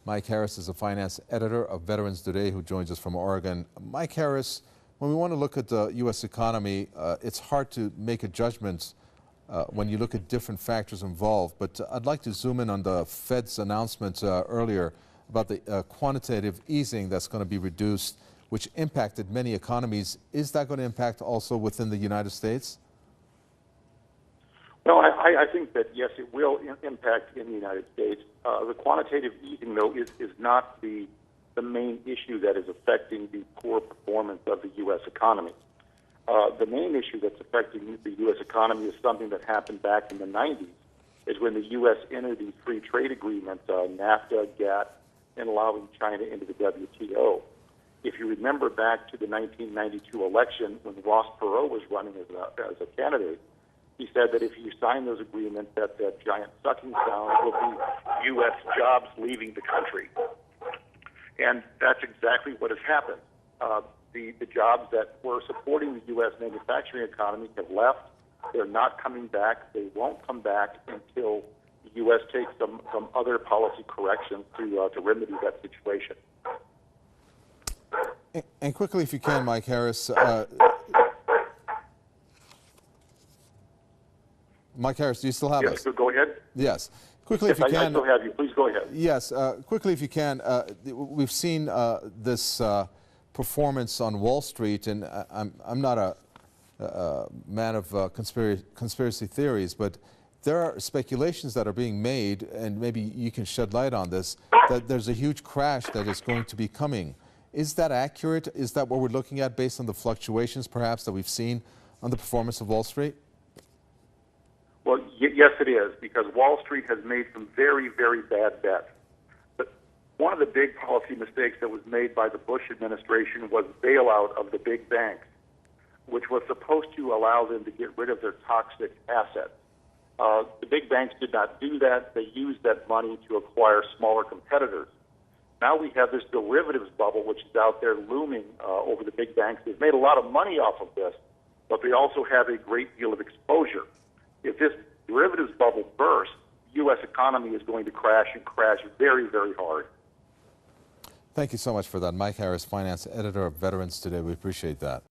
Mike Harris is a finance editor of Veterans Today who joins us from Oregon. Mike Harris, when we want to look at the U.S. economy, it's hard to make a judgment when you look at different factors involved. But I'd like to zoom in on the Fed's announcement earlier about the quantitative easing that's going to be reduced, which impacted many economies. Is that going to impact also within the United States? No, I think that, yes, it will impact in the United States. The quantitative easing, though, is not the main issue that is affecting the poor performance of the U.S. economy. The main issue that's affecting the U.S. economy is something that happened back in the 90s, is when the U.S. entered these free trade agreements, NAFTA, GATT, and allowing China into the WTO. If you remember back to the 1992 election when Ross Perot was running as a candidate, he said that if you sign those agreements, that giant sucking sound will be U.S. jobs leaving the country. And that's exactly what has happened. The jobs that were supporting the U.S. manufacturing economy have left. They're not coming back. They won't come back until the U.S. takes some other policy corrections to remedy that situation. And quickly, if you can, Mike Harris. Mike Harris, do you still have us? Yes, go ahead. Yes. Quickly, if you can. I still have you. Please go ahead. Yes. Quickly, if you can. We've seen this performance on Wall Street, and I'm not a man of conspiracy theories, but there are speculations that are being made, and maybe you can shed light on this, that there's a huge crash that is going to be coming. Is that accurate? Is that what we're looking at based on the fluctuations, perhaps, that we've seen on the performance of Wall Street? Well, yes, it is, because Wall Street has made some very, very bad bets. But one of the big policy mistakes that was made by the Bush administration was bailout of the big banks, which was supposed to allow them to get rid of their toxic assets. The big banks did not do that. They used that money to acquire smaller competitors. Now we have this derivatives bubble, which is out there looming over the big banks. They've made a lot of money off of this, but they also have a great deal of exposure. If this derivatives bubble bursts, the U.S. economy is going to crash, and crash very, very hard. Thank you so much for that. Mike Harris, finance editor of Veterans Today. We appreciate that.